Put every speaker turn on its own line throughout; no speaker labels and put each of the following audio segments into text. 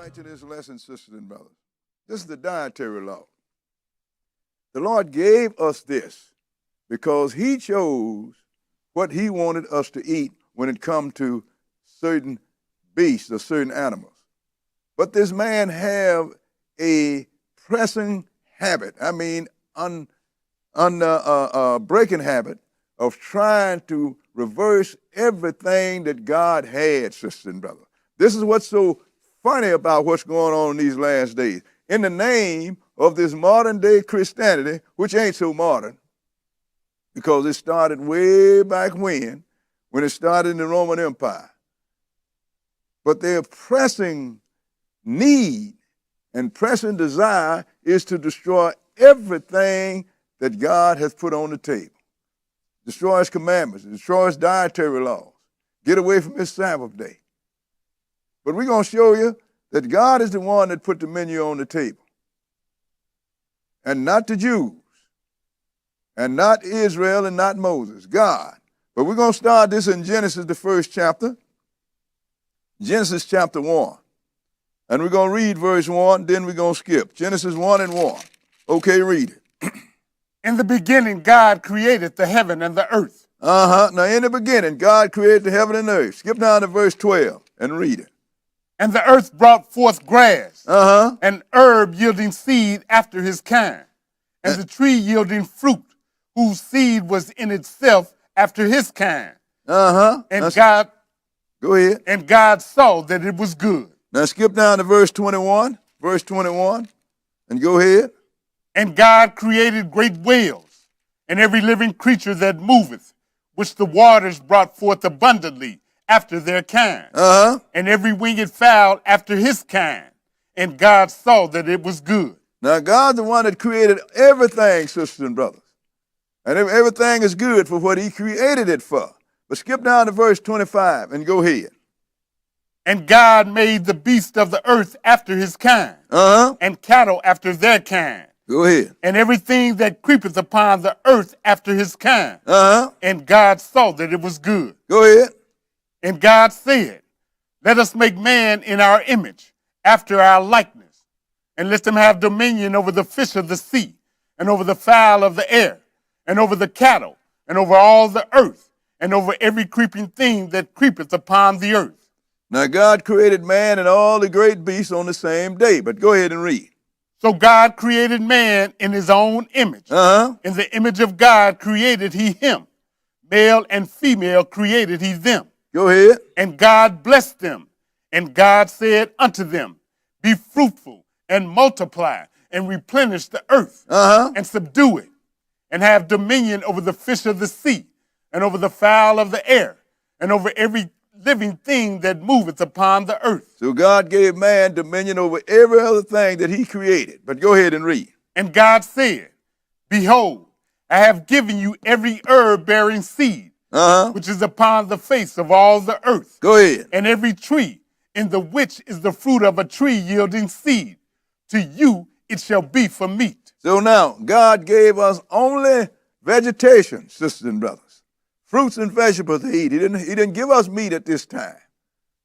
right to this lesson, sisters and brothers. This is the dietary law. The Lord gave us this because he chose what he wanted us to eat when it comes to certain beasts or certain animals. But this man have a pressing habit, breaking habit of trying to reverse everything that God had, sisters and brothers. This is what's so funny about what's going on in these last days. In the name of this modern day Christianity, which ain't so modern, because it started way back when it started in the Roman Empire. But their pressing need and pressing desire is to destroy everything that God has put on the table. Destroy his commandments, destroy his dietary laws, get away from his Sabbath day. But we're going to show you that God is the one that put the menu on the table. And not the Jews, and not Israel, and not Moses, God. But we're going to start this in Genesis, the first chapter. Genesis chapter 1. And we're going to read verse 1, then we're going to skip. Genesis 1 and 1. Okay, read it.
In the beginning, God created the heaven and the earth.
Now, in the beginning, God created the heaven and the earth. Skip down to verse 12 and read it.
And the earth brought forth grass, and herb yielding seed after his kind, and the tree yielding fruit, whose seed was in itself after his kind. And God,
go ahead.
And God saw that it was good.
Now skip down to verse 21. Verse 21, and go ahead.
And God created great whales, and every living creature that moveth, which the waters brought forth abundantly after their kind, and every winged fowl after his kind. And God saw that it was good.
Now, God's the one that created everything, sisters and brothers. And everything is good for what he created it for. But skip down to verse 25 and go ahead.
And God made the beasts of the earth after his kind, and cattle after their kind.
Go ahead.
And everything that creepeth upon the earth after his kind. And God saw that it was good.
Go ahead.
And God said, let us make man in our image, after our likeness, and let them have dominion over the fish of the sea, and over the fowl of the air, and over the cattle, and over all the earth, and over every creeping thing that creepeth upon the earth.
Now God created man and all the great beasts on the same day, but go ahead and read.
So God created man in his own image. In the image of God created he him. Male and female created he them.
Go ahead.
And God blessed them. And God said unto them, be fruitful and multiply and replenish the earth and subdue it and have dominion over the fish of the sea and over the fowl of the air and over every living thing that moveth upon the earth.
So God gave man dominion over every other thing that he created. But go ahead and read.
And God said, behold, I have given you every herb bearing seed, which is upon the face of all the earth.
Go ahead.
And every tree in the which is the fruit of a tree yielding seed. To you it shall be for meat.
So now, God gave us only vegetation, sisters and brothers. Fruits and vegetables to eat. He didn't give us meat at this time.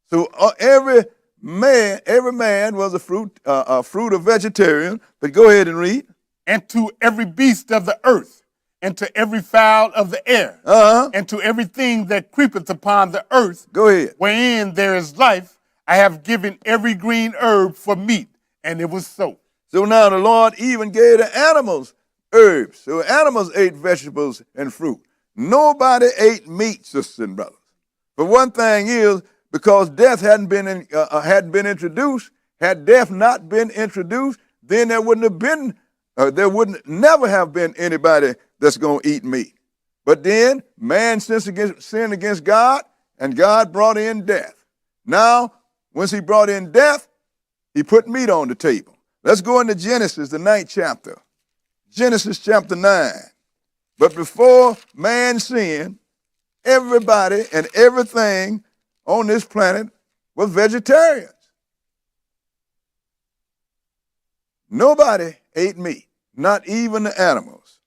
So every man was a fruit of vegetarian. But go ahead and read.
And to every beast of the earth, and to every fowl of the air, and to everything that creepeth upon the earth,
go ahead,
wherein there is life, I have given every green herb for meat. And it was so.
So now the Lord even gave the animals herbs. So animals ate vegetables and fruit. Nobody ate meat, sisters and brothers. But one thing is, because death hadn't been introduced, had death not been introduced, then there would never have been anybody that's going to eat meat. But then man sinned against God, and God brought in death. Now, once he brought in death, he put meat on the table. Let's go into Genesis, the 9th chapter. Genesis chapter 9. But before man sinned, everybody and everything on this planet was vegetarians. Nobody ate meat, not even the animals.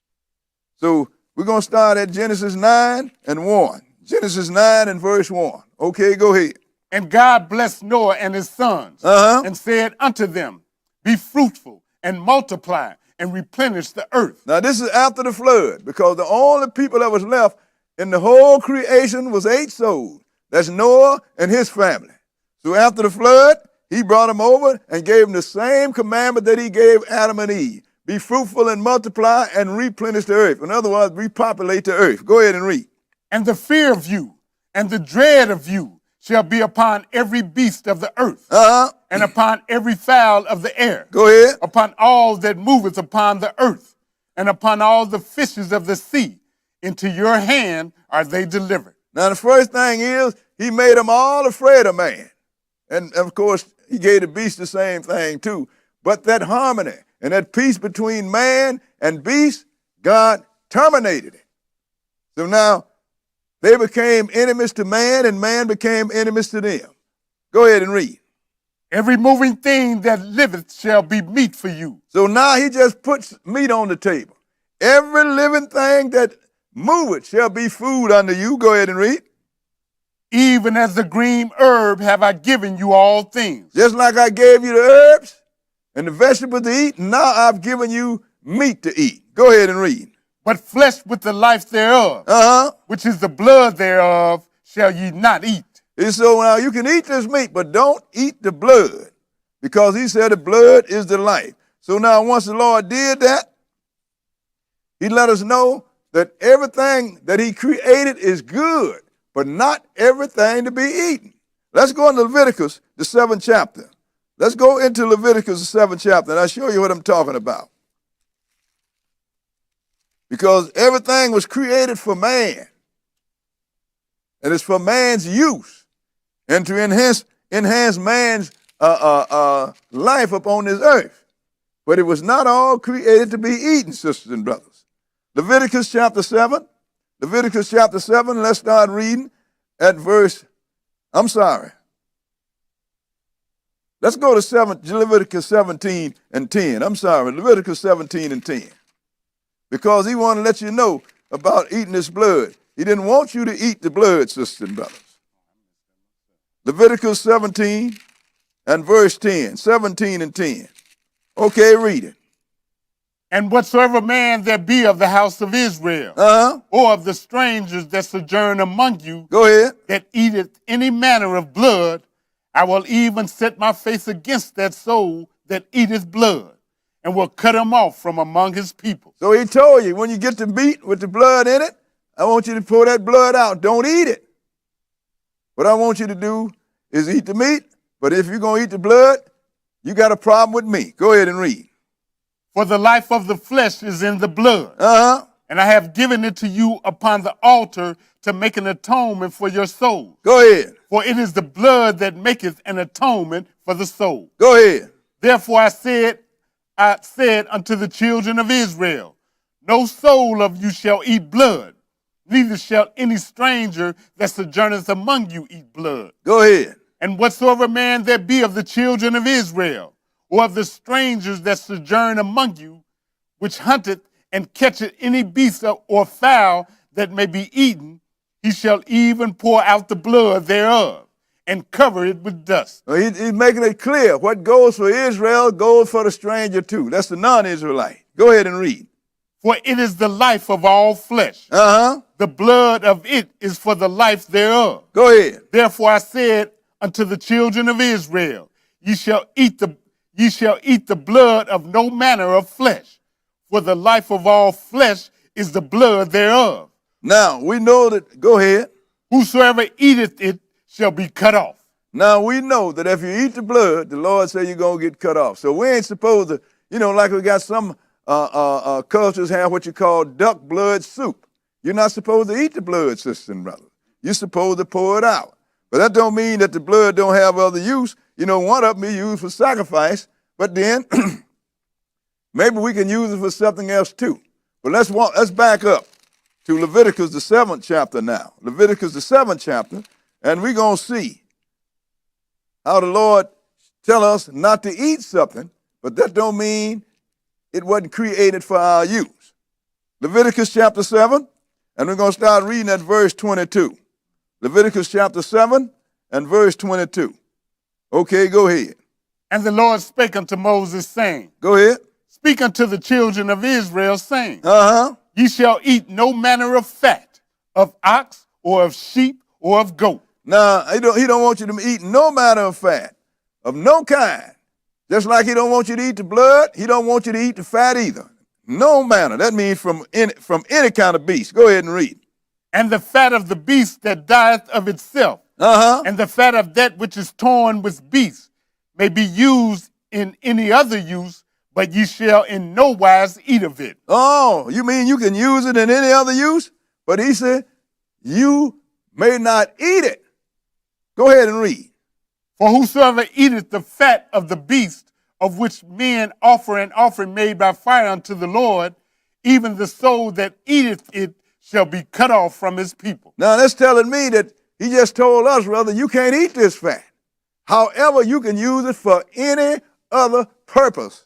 So we're going to start at Genesis 9 and 1. Genesis 9 and verse 1. Okay, go ahead.
And God blessed Noah and his sons and said unto them, be fruitful and multiply and replenish the earth.
Now this is after the flood, because the only people that was left in the whole creation was 8 souls. That's Noah and his family. So after the flood, he brought them over and gave them the same commandment that he gave Adam and Eve. Be fruitful and multiply and replenish the earth. In other words, repopulate the earth. Go ahead and read.
And the fear of you and the dread of you shall be upon every beast of the earth, and upon every fowl of the air.
Go ahead.
Upon all that moveth upon the earth, and upon all the fishes of the sea. Into your hand are they delivered.
Now the first thing is, he made them all afraid of man. And of course, he gave the beast the same thing too. But that harmony and that peace between man and beast, God terminated it. So now, they became enemies to man, and man became enemies to them. Go ahead and read.
Every moving thing that liveth shall be meat for you.
So now he just puts meat on the table. Every living thing that moveth shall be food unto you. Go ahead and read.
Even as the green herb have I given you all things.
Just like I gave you the herbs and the vegetables to eat, now I've given you meat to eat. Go ahead and read.
But flesh with the life thereof, which is the blood thereof, shall ye not eat.
And so now you can eat this meat, but don't eat the blood, because he said the blood is the life. So now once the Lord did that, he let us know that everything that he created is good, but not everything to be eaten. Let's go into Leviticus, the 7th chapter. Let's go into Leviticus, the 7th chapter, and I'll show you what I'm talking about. Because everything was created for man. And it's for man's use and to enhance man's life upon this earth. But it was not all created to be eaten, sisters and brothers. Leviticus chapter 7. Leviticus chapter 7, let's start reading at verse, let's go to Leviticus 17 and 10. Leviticus 17 and 10. Because he wanted to let you know about eating this blood. He didn't want you to eat the blood, sisters and brothers. Leviticus 17 and verse 10. 17 and 10. Okay, read it.
And whatsoever man there be of the house of Israel, or of the strangers that sojourn among you,
go ahead,
that eateth any manner of blood, I will even set my face against that soul that eateth blood, and will cut him off from among his people.
So he told you, when you get the meat with the blood in it, I want you to pour that blood out. Don't eat it. What I want you to do is eat the meat, but if you're going to eat the blood, you got a problem with me. Go ahead and read.
For the life of the flesh is in the blood, and I have given it to you upon the altar to make an atonement for your soul.
Go ahead.
For it is the blood that maketh an atonement for the soul.
Go ahead.
Therefore I said unto the children of Israel, no soul of you shall eat blood, neither shall any stranger that sojourneth among you eat blood.
Go ahead.
And whatsoever man there be of the children of Israel, or of the strangers that sojourn among you, which hunteth and catcheth any beast or fowl that may be eaten, he shall even pour out the blood thereof, and cover it with dust.
Well, he's making it clear. What goes for Israel goes for the stranger too. That's the non-Israelite. Go ahead and read.
For it is the life of all flesh. The blood of it is for the life thereof.
Go ahead.
Therefore I said unto the children of Israel, ye shall eat the blood of no manner of flesh, for the life of all flesh is the blood thereof.
Now, we know that, go ahead.
Whosoever eateth it shall be cut off.
Now, we know that if you eat the blood, the Lord said you're going to get cut off. So we ain't supposed to, like we got some cultures have what you call duck blood soup. You're not supposed to eat the blood, sisters and brothers. You're supposed to pour it out. But that don't mean that the blood don't have other use. One of them is used for sacrifice, but then maybe we can use it for something else too. But let's back up to Leviticus, the 7th chapter now. Leviticus, the 7th chapter, and we're going to see how the Lord tell us not to eat something, but that don't mean it wasn't created for our use. Leviticus chapter 7, and we're going to start reading at verse 22. Leviticus chapter 7 and verse 22. Okay, go ahead.
And the Lord spake unto Moses, saying,
Go ahead.
Speak unto the children of Israel, saying,
Uh-huh.
Ye shall eat no manner of fat, of ox, or of sheep, or of goat.
Now, he don't want you to eat no manner of fat, of no kind. Just like he don't want you to eat the blood, he don't want you to eat the fat either. No manner. That means from any kind of beast. Go ahead and read.
And the fat of the beast that dieth of itself, and the fat of that which is torn with beasts, may be used in any other use, but ye shall in no wise eat of it.
Oh, you mean you can use it in any other use? But he said, you may not eat it. Go ahead and read.
For whosoever eateth the fat of the beast, of which men offer an offering made by fire unto the Lord, even the soul that eateth it shall be cut off from his people.
Now that's telling me that he just told us, brother, you can't eat this fat. However, you can use it for any other purpose.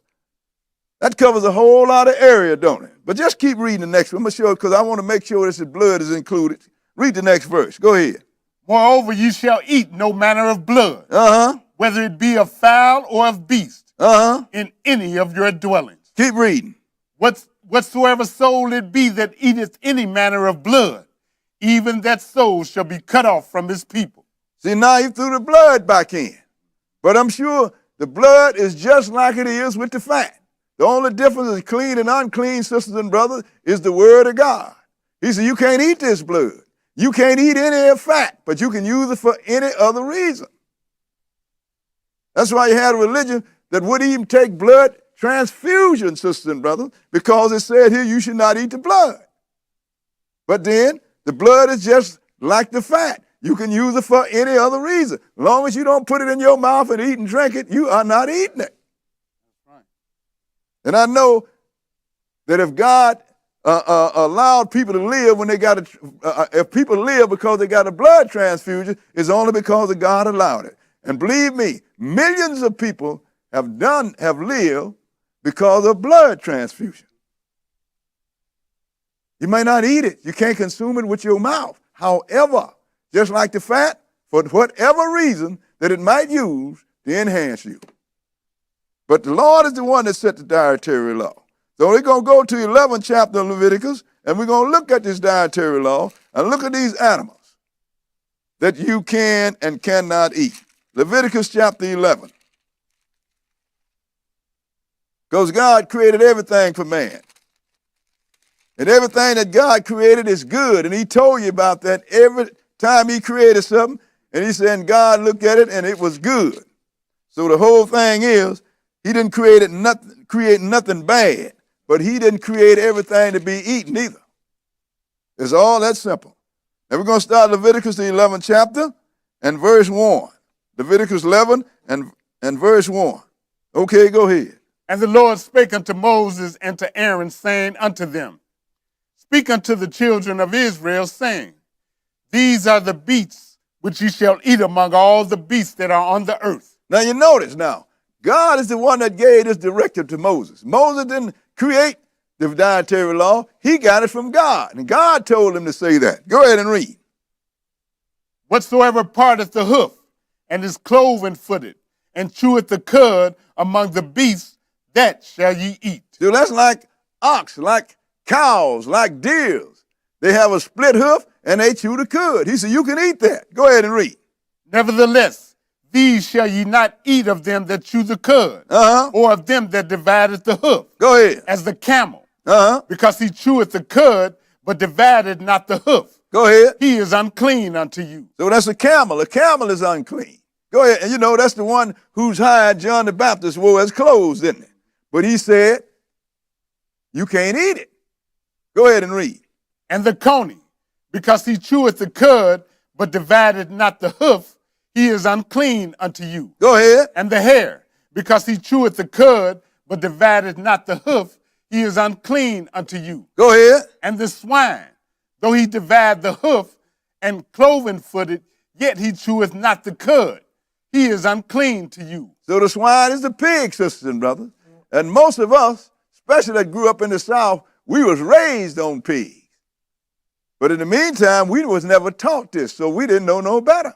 That covers a whole lot of area, don't it? But just keep reading the next one. I'm going to show it because I want to make sure that blood is included. Read the next verse. Go ahead.
Moreover, you shall eat no manner of blood, whether it be of fowl or of beast, in any of your dwellings.
Keep reading.
Whatsoever soul it be that eateth any manner of blood, even that soul shall be cut off from his people.
See, now you threw the blood back in. But I'm sure the blood is just like it is with the fat. The only difference is clean and unclean, sisters and brothers, is the word of God. He said, you can't eat this blood. You can't eat any fat, but you can use it for any other reason. That's why you had a religion that would even take blood transfusion, sisters and brothers, because it said here you should not eat the blood. But then the blood is just like the fat. You can use it for any other reason. As long as you don't put it in your mouth and eat and drink it, you are not eating it. Right. And I know that if God allowed people to live when they got if people live because they got a blood transfusion, it's only because of God allowed it. And believe me, millions of people have lived because of blood transfusion. You may not eat it. You can't consume it with your mouth. However, just like the fat, for whatever reason that it might use to enhance you. But the Lord is the one that set the dietary law. So we're going to go to the 11th chapter of Leviticus, and we're going to look at this dietary law and look at these animals that you can and cannot eat. Leviticus chapter 11. Because God created everything for man. And everything that God created is good. And he told you about that every time he created something. And he said, and God looked at it and it was good. So the whole thing is, he didn't create nothing bad. But he didn't create everything to be eaten either. It's all that simple. Now we're going to start Leviticus, the 11th chapter, and verse 1. Leviticus 11 and verse 1. Okay, go ahead.
And the Lord spake unto Moses and to Aaron, saying unto them, Speak unto the children of Israel, saying, These are the beasts which ye shall eat among all the beasts that are on the earth.
Now you notice now, God is the one that gave this directive to Moses. Moses didn't create the dietary law. He got it from God. And God told him to say that. Go ahead and read.
Whatsoever parteth the hoof, and is cloven-footed, and cheweth the cud among the beasts, that shall ye eat.
So that's like ox, like cows, like deers. They have a split hoof, and they chew the cud. He said, you can eat that. Go ahead and read.
Nevertheless, these shall ye not eat of them that chew the cud, or of them that divideth the hoof.
Go ahead.
As the camel, because he cheweth the cud, but divided not the hoof.
Go ahead.
He is unclean unto you.
So that's a camel. A camel is unclean. Go ahead. And you know, that's the one whose hide John the Baptist wore as clothes, didn't it? But he said, you can't eat it. Go ahead and read.
And the coney, because he cheweth the cud, but divided not the hoof, he is unclean unto you.
Go ahead.
And the hare, because he cheweth the cud, but divided not the hoof, he is unclean unto you.
Go ahead.
And the swine, though he divide the hoof, and cloven-footed, yet he cheweth not the cud. He is unclean to you.
So the swine is the pig, sisters and brothers. And most of us, especially that grew up in the South, we was raised on pigs. But in the meantime, we was never taught this, so we didn't know no better.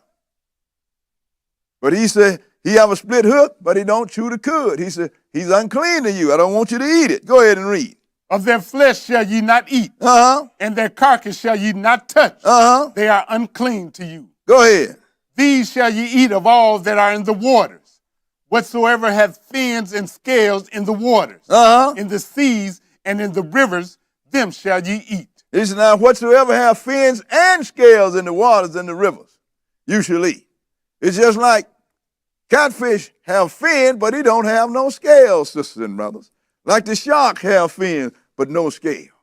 But he said, he have a split hook, but he don't chew the cud. He said, he's unclean to you. I don't want you to eat it. Go ahead and read.
Of their flesh shall ye not eat, and their carcass shall ye not touch. They are unclean to you.
Go ahead.
These shall ye eat of all that are in the waters. Whatsoever hath fins and scales in the waters, in the seas and in the rivers, them shall ye eat.
He said, now whatsoever have fins and scales in the waters and the rivers, you shall eat. It's just like catfish have fin, but he don't have no scales, sisters and brothers. Like the shark have fins, but no scale.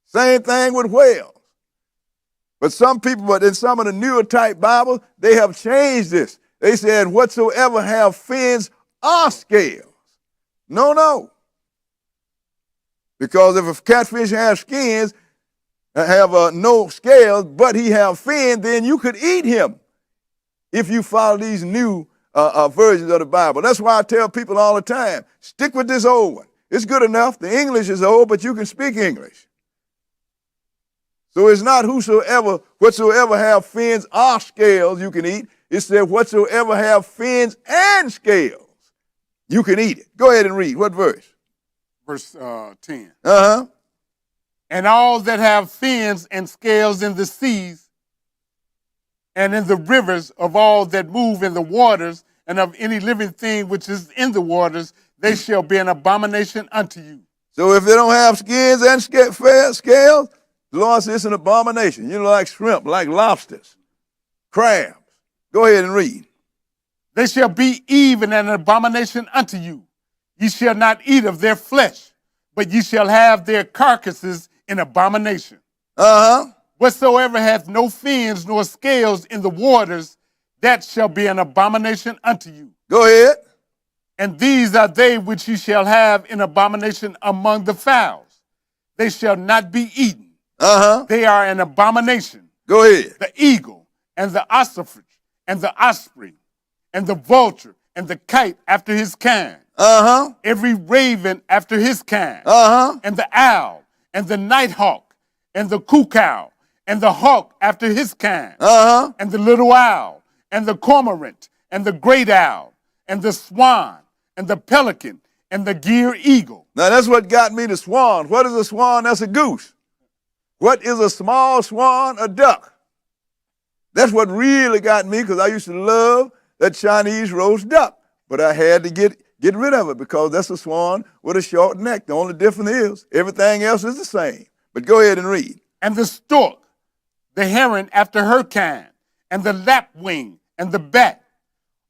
Same thing with whales. But some people, but in some of the newer type Bibles, they have changed this. They said, whatsoever have fins are scales. No. Because if a catfish has skins, have no scales, but he have fin, then you could eat him if you follow these new versions of the Bible. That's why I tell people all the time, stick with this old one. It's good enough. The English is old, but you can speak English. So it's not whatsoever have fins or scales you can eat. It said whatsoever have fins and scales, you can eat it. Go ahead and read. What verse?
Verse 10. And all that have fins and scales in the seas and in the rivers, of all that move in the waters, and of any living thing which is in the waters, they shall be an abomination unto you.
So if they don't have skins and scales, the Lord says it's an abomination. You know, like shrimp, like lobsters, crabs. Go ahead and read.
They shall be even an abomination unto you. Ye shall not eat of their flesh, but ye shall have their carcasses in abomination. Whatsoever hath no fins nor scales in the waters, that shall be an abomination unto you.
Go ahead.
And these are they which ye shall have in abomination among the fowls. They shall not be eaten. They are an abomination.
Go ahead.
The eagle and the ostrich and the osprey and the vulture and the kite after his kind. Every raven after his kind. And the owl and the nighthawk and the cuckoo and the hawk after his kind. And the little owl and the cormorant and the great owl and the swan and the pelican and the gear eagle.
Now that's what got me to swan. What is a swan? That's a goose. What is a small swan? A duck. That's what really got me, because I used to love that Chinese roast duck. But I had to get rid of it because that's a swan with a short neck. The only difference is everything else is the same. But go ahead and read.
And the stork, the heron after her kind, and the lapwing and the bat,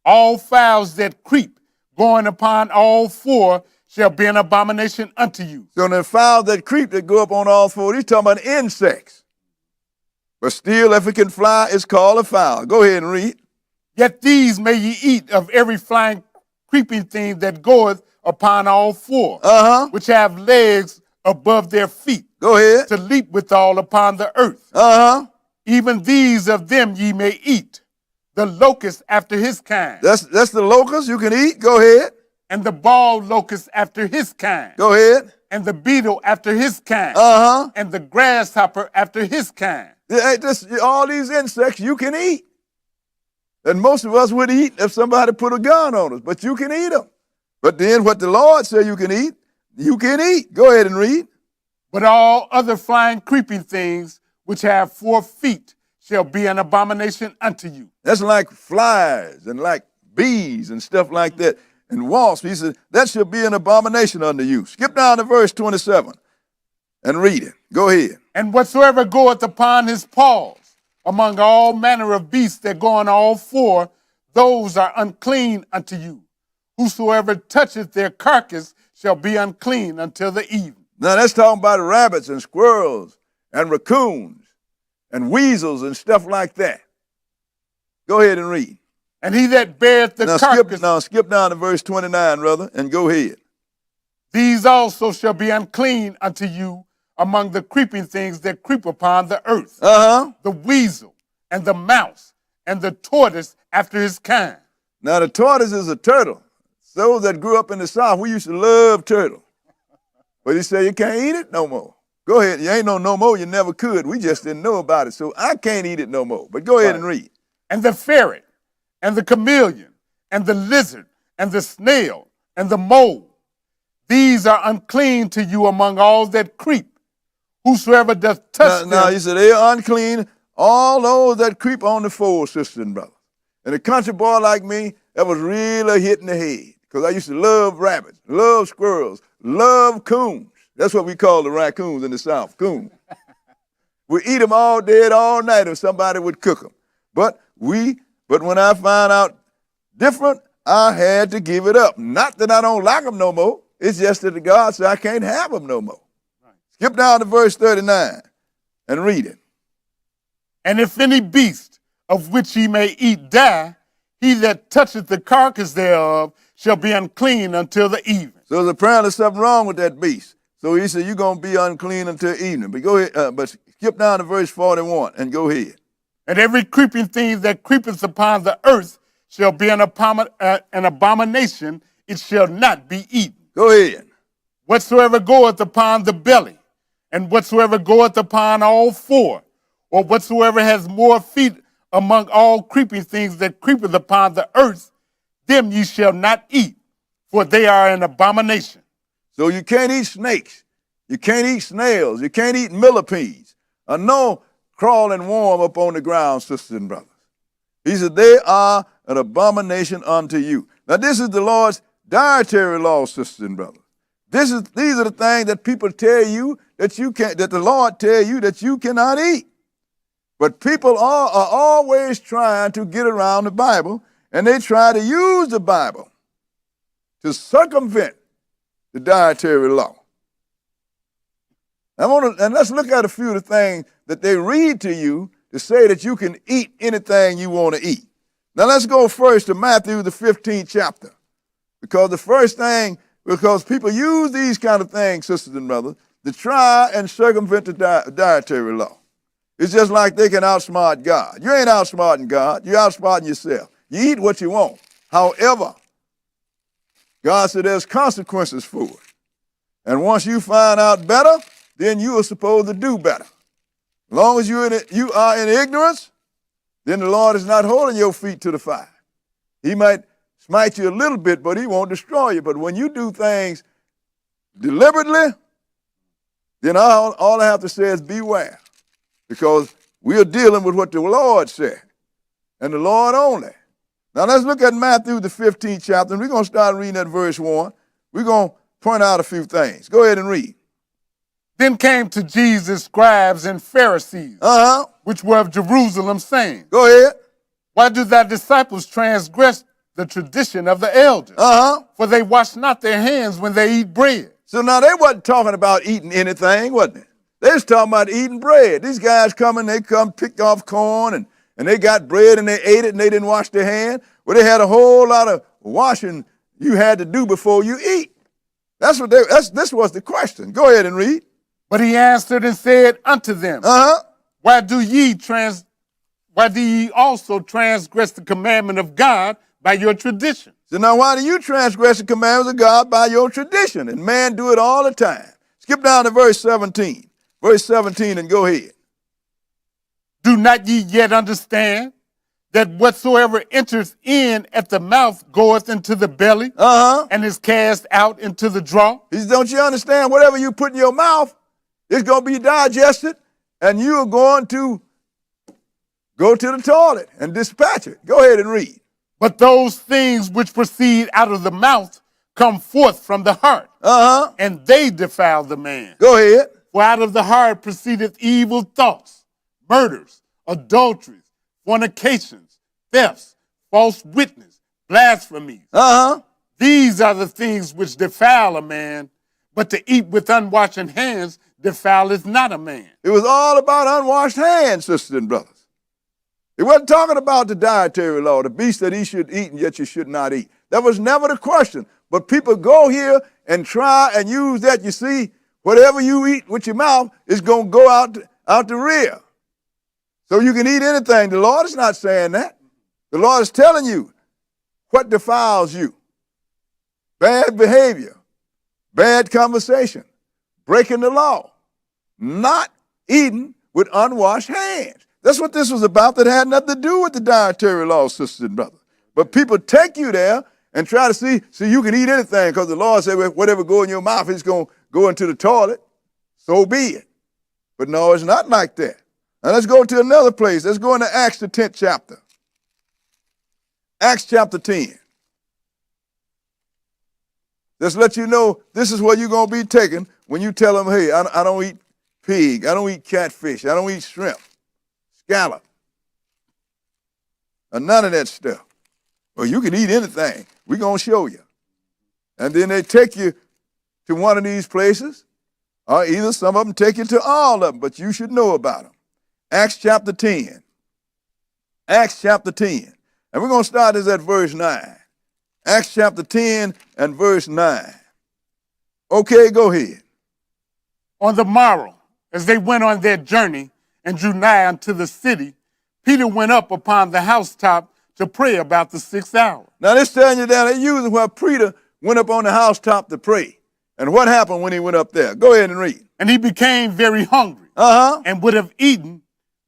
all fowls that creep, going upon all four, shall be an abomination unto you.
So the fowls that creep, that go up on all four, he's talking about insects. But still, if it can fly, it's called a fowl. Go ahead and read.
Yet these may ye eat of every flying creeping thing that goeth upon all four, which have legs above their feet.
Go ahead.
To leap withal upon the earth. Even these of them ye may eat. The locust after his kind.
That's the locust you can eat. Go ahead.
And the bald locust after his kind.
Go ahead.
And the beetle after his kind. And the grasshopper after his kind.
All these insects you can eat. And most of us would eat if somebody put a gun on us, but you can eat them. But then what the Lord said you can eat, you can eat. Go ahead and read.
But all other flying creeping things which have 4 feet shall be an abomination unto you.
That's like flies and like bees and stuff like that. And wasps, he said, that shall be an abomination unto you. Skip down to verse 27 and read it. Go ahead.
And whatsoever goeth upon his paws, among all manner of beasts that go on all 4, those are unclean unto you. Whosoever toucheth their carcass shall be unclean until the evening.
Now that's talking about rabbits and squirrels and raccoons and weasels and stuff like that. Go ahead and read.
And he that beareth the carcass.
Skip down to verse 29, brother, and go ahead.
These also shall be unclean unto you among the creeping things that creep upon the earth. The weasel and the mouse and the tortoise after his kind.
Now the tortoise is a turtle. Those that grew up in the South, we used to love turtle. But he said you can't eat it no more. Go ahead. You ain't no more. You never could. We just didn't know about it. So I can't eat it no more. But go ahead and read.
And the ferret and the chameleon, and the lizard, and the snail, and the mole. These are unclean to you among all that creep. Whosoever doth touch them.
Now, he said, they are unclean, all those that creep on the fold, sisters and brothers. And a country boy like me, that was really hitting the head. Because I used to love rabbits, love squirrels, love coons. That's what we call the raccoons in the South, coons. We eat them all day, all night if somebody would cook them. But when I found out different, I had to give it up. Not that I don't like them no more. It's just that God said I can't have them no more. Right. Skip down to verse 39 and read it.
And if any beast of which ye may eat die, he that toucheth the carcass thereof shall be unclean until the evening. So
there's apparently something wrong with that beast. So he said, you're going to be unclean until evening. But go ahead, but skip down to verse 41 and go ahead.
And every creeping thing that creepeth upon the earth shall be an abomination. It shall not be eaten.
Go ahead.
Whatsoever goeth upon the belly, and whatsoever goeth upon all four, or whatsoever has more feet among all creeping things that creepeth upon the earth, them ye shall not eat, for they are an abomination.
So you can't eat snakes. You can't eat snails. You can't eat millipedes. Or no crawling worm up on the ground, sisters and brothers. He said, they are an abomination unto you. Now, this is the Lord's dietary law, sisters and brothers. These are the things that people tell you that you can't, that the Lord tell you that you cannot eat. But people are always trying to get around the Bible, and they try to use the Bible to circumvent the dietary law. And let's look at a few of the things that they read to you to say that you can eat anything you want to eat. Now let's go first to Matthew, the 15th chapter. Because people use these kind of things, sisters and brothers, to try and circumvent the dietary law. It's just like they can outsmart God. You ain't outsmarting God. You're outsmarting yourself. You eat what you want. However, God said there's consequences for it. And once you find out better, then you are supposed to do better. As long as you are in ignorance, then the Lord is not holding your feet to the fire. He might smite you a little bit, but he won't destroy you. But when you do things deliberately, then all I have to say is beware. Because we are dealing with what the Lord said, and the Lord only. Now let's look at Matthew, the 15th chapter, and we're going to start reading at verse 1. We're going to point out a few things. Go ahead and read.
Then came to Jesus scribes and Pharisees, which were of Jerusalem, saying,
Go ahead.
Why do thy disciples transgress the tradition of the elders? For they wash not their hands when they eat bread.
So now they wasn't talking about eating anything, wasn't it? They was talking about eating bread. These guys they come pick off corn, and they got bread and they ate it and they didn't wash their hand. Well, they had a whole lot of washing you had to do before you eat. This was the question. Go ahead and read.
But he answered and said unto them, Why do ye also transgress the commandment of God by your tradition?
So now why do you transgress the commandments of God by your tradition? And man do it all the time. Skip down to verse 17. Verse 17 and go ahead.
Do not ye yet understand that whatsoever enters in at the mouth goeth into the belly and is cast out into the draw?
Don't you understand? Whatever you put in your mouth, it's going to be digested, and you are going to go to the toilet and dispatch it. Go ahead and read.
But those things which proceed out of the mouth come forth from the heart, and they defile the man.
Go ahead.
For out of the heart proceedeth evil thoughts, murders, adulteries, fornications, thefts, false witness, blasphemies. These are the things which defile a man, but to eat with unwashed hands defileth not a man.
It was all about unwashed hands, sisters and brothers. It wasn't talking about the dietary law, the beast that he should eat and yet you should not eat. That was never the question. But people go here and try and use that. You see, whatever you eat with your mouth is going to go out the rear. So you can eat anything. The Lord is not saying that. The Lord is telling you what defiles you. Bad behavior, bad conversation, breaking the law, not eating with unwashed hands. That's what this was about. That had nothing to do with the dietary law, sisters and brothers. But people take you there and try to see you can eat anything because the Lord said, well, whatever go in your mouth is going to go into the toilet. So be it. But no, it's not like that. Now let's go to another place. Let's go into Acts, the 10th chapter. Acts chapter 10. Just let you know this is where you're going to be taken when you tell them, hey, I don't eat pig, I don't eat catfish, I don't eat shrimp, scallop, or none of that stuff. Well, you can eat anything. We're going to show you. And then they take you to one of these places, or either some of them take you to all of them, but you should know about them. Acts chapter 10. Acts chapter 10. And we're going to start this at verse 9. Acts chapter 10 and verse 9. Okay, go ahead.
On the morrow, as they went on their journey and drew nigh unto the city, Peter went up upon the housetop to pray about the 6th hour.
Now, this telling you that they're using where Peter went up on the housetop to pray. And what happened when he went up there? Go ahead and read.
And he became very hungry and would have eaten,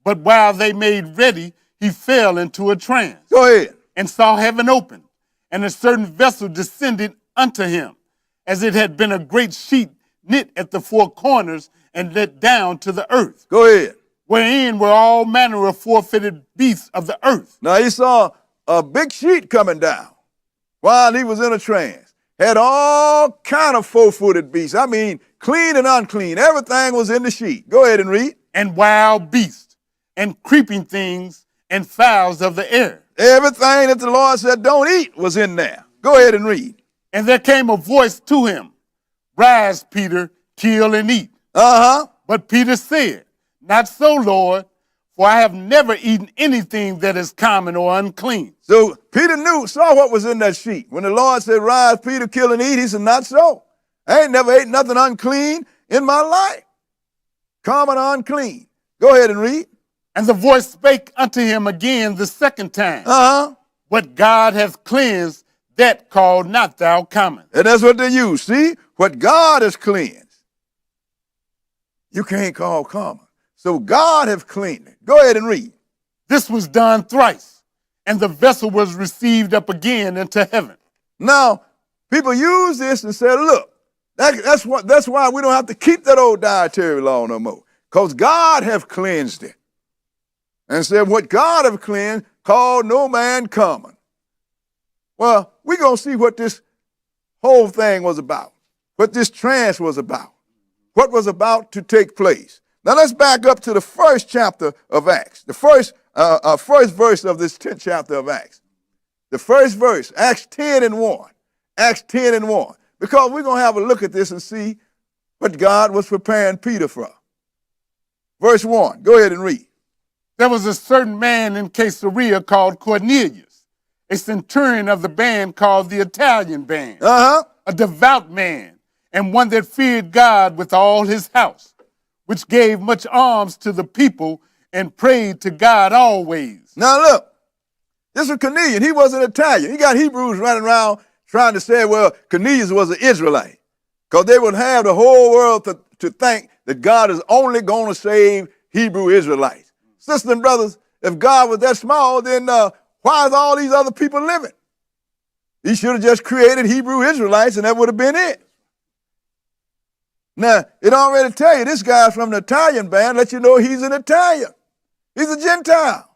but while they made ready, he fell into a trance.
Go ahead.
And saw heaven open, and a certain vessel descended unto him, as it had been a great sheet knit at the four corners and let down to the earth.
Go ahead.
Wherein were all manner of four-footed beasts of the earth.
Now he saw a big sheet coming down while he was in a trance. Had all kind of four-footed beasts. I mean, clean and unclean. Everything was in the sheet. Go ahead and read.
And wild beasts, and creeping things, and fowls of the air.
Everything that the Lord said don't eat was in there. Go ahead and read.
And there came a voice to him, Rise, Peter, kill and eat. But Peter said, Not so, Lord, for I have never eaten anything that is common or unclean.
So Peter saw what was in that sheet. When the Lord said, Rise, Peter, kill and eat, he said, Not so. I ain't never ate nothing unclean in my life. Common or unclean. Go ahead and read.
And the voice spake unto him again the second time. What God hath cleansed, that call not thou common.
And that's what they use. See, what God has cleansed, you can't call common. So God has cleaned it. Go ahead and read.
This was done thrice, and the vessel was received up again into heaven.
Now, people use this and say, look, that's why we don't have to keep that old dietary law no more, because God has cleansed it. And said, what God have cleansed, call no man common. Well, we're going to see what this whole thing was about, what this trance was about, what was about to take place. Now let's back up to the first chapter of Acts, the first verse of this 10th chapter of Acts. The first verse, Acts 10 and 1. Acts 10 and 1. Because we're going to have a look at this and see what God was preparing Peter for. Verse 1, go ahead and read.
There was a certain man in Caesarea called Cornelius, a centurion of the band called the Italian band, a devout man, and one that feared God with all his house, which gave much alms to the people and prayed to God always.
Now look, this was Cornelius. He wasn't Italian. He got Hebrews running around trying to say, well, Cornelius was an Israelite, because they would have the whole world to think that God is only going to save Hebrew Israelites. Sisters and brothers, if God was that small, then why is all these other people living? He should have just created Hebrew Israelites, and that would have been it. Now, it already tell you this guy's from the Italian band, let you know he's an Italian. He's a Gentile.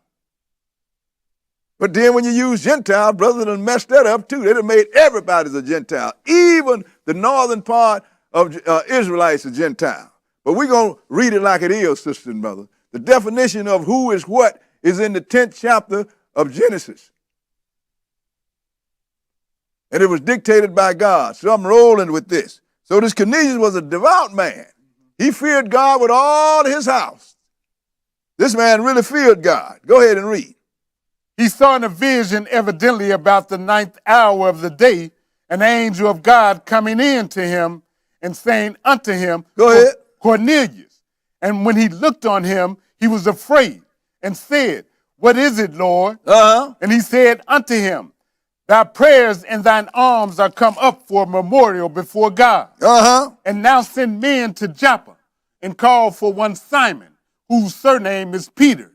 But then when you use Gentile, brothers done messed that up too. They done made everybody a Gentile. Even the northern part of Israelites a Gentile. But we're going to read it like it is, sisters and brothers. The definition of who is what is in the 10th chapter of Genesis. And it was dictated by God. So I'm rolling with this. So this Cornelius was a devout man. He feared God with all his house. This man really feared God. Go ahead and read.
He saw in a vision, evidently about the 9th hour of the day, an angel of God coming in to him and saying unto him,
Go ahead.
Cornelius. And when he looked on him, he was afraid and said, What is it, Lord? And he said unto him, Thy prayers and thine alms are come up for a memorial before God. And now send men to Joppa and call for one Simon, whose surname is Peter.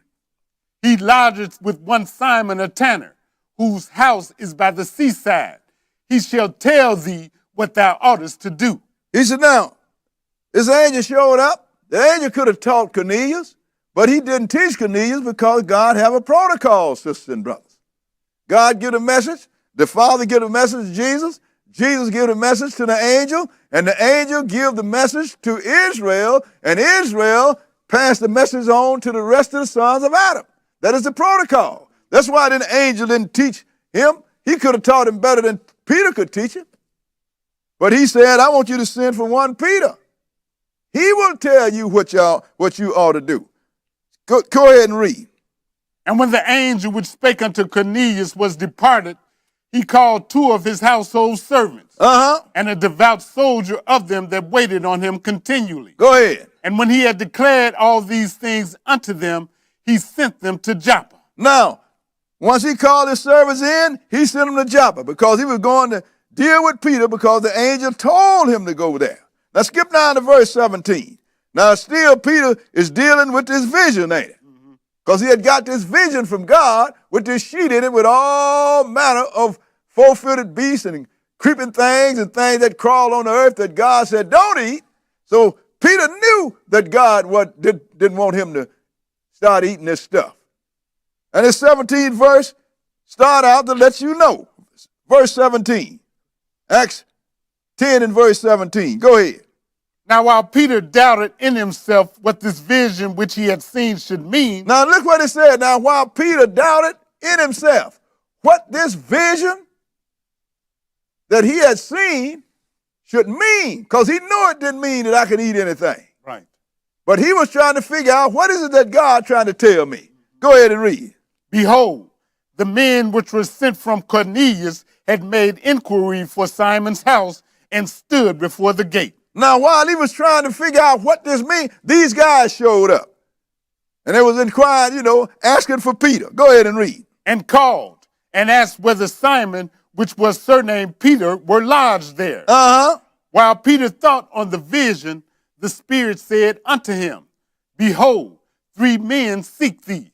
He lodgeth with one Simon a tanner, whose house is by the seaside. He shall tell thee what thou oughtest to do.
He said, now, this angel showed up. The angel could have taught Cornelius, but he didn't teach Cornelius because God have a protocol, sisters and brothers. God give a message. The Father give a message to Jesus. Jesus give a message to the angel, and the angel give the message to Israel, and Israel passed the message on to the rest of the sons of Adam. That is the protocol. That's why the angel didn't teach him. He could have taught him better than Peter could teach him. But he said, I want you to send for one Peter. He will tell you what you ought to do. Go ahead and read.
And when the angel which spake unto Cornelius was departed, he called 2 of his household servants, and a devout soldier of them that waited on him continually.
Go ahead.
And when he had declared all these things unto them, he sent them to Joppa.
Now, once he called his servants in, he sent them to Joppa because he was going to deal with Peter because the angel told him to go there. Now skip down to verse 17. Now still Peter is dealing with this vision, ain't it? Because he had got this vision from God with this sheet in it with all manner of four-footed beasts and creeping things and things that crawl on the earth that God said don't eat. So Peter knew that God didn't want him to start eating this stuff. And this 17th verse start out to let you know. Verse 17. Acts 10 and verse 17. Go ahead.
Now while Peter doubted in himself what this vision which he had seen should mean.
Now look what it said. Now while Peter doubted in himself what this vision that he had seen should mean, because he knew it didn't mean that I could eat anything.
Right.
But he was trying to figure out what is it that God trying to tell me. Go ahead and read.
Behold, the men which were sent from Cornelius had made inquiry for Simon's house and stood before the gate.
Now, while he was trying to figure out what this means, these guys showed up. And they was inquiring, asking for Peter. Go ahead and read.
And called and asked whether Simon, which was surnamed Peter, were lodged there. While Peter thought on the vision, the Spirit said unto him, Behold, 3 men seek thee.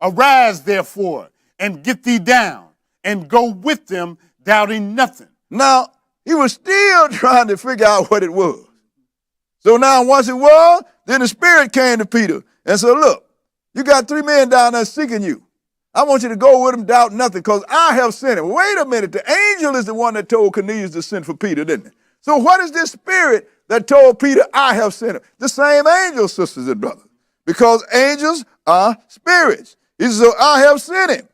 Arise, therefore, and get thee down, and go with them, doubting nothing.
Now, he was still trying to figure out what it was. So now once it was, then the Spirit came to Peter and said, look, you got 3 men down there seeking you. I want you to go with them, doubt nothing, because I have sent him. Wait a minute, the angel is the one that told Cornelius to send for Peter, didn't it? So what is this Spirit that told Peter, I have sent him? The same angel, sisters and brothers, because angels are spirits. He says, so I have sent him.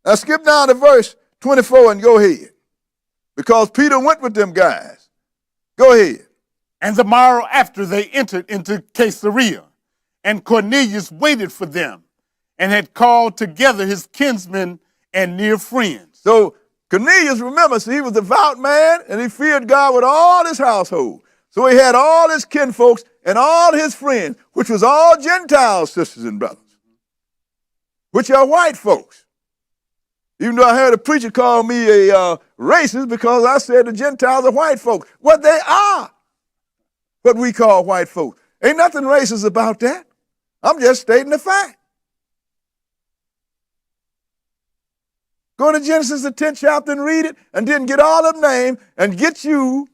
Now skip down to verse 24 and go ahead. Because Peter went with them guys. Go ahead.
And the morrow after they entered into Caesarea, and Cornelius waited for them, and had called together his kinsmen and near friends.
So Cornelius, remember, he was a devout man, and he feared God with all his household. So he had all his kinfolks and all his friends, which was all Gentiles, sisters and brothers, which are white folks. Even though I heard a preacher call me a racist because I said the Gentiles are white folks. Well, they are what we call white folks. Ain't nothing racist about that. I'm just stating the fact. Go to Genesis, the 10th chapter, and read it, and then get all of them names and get you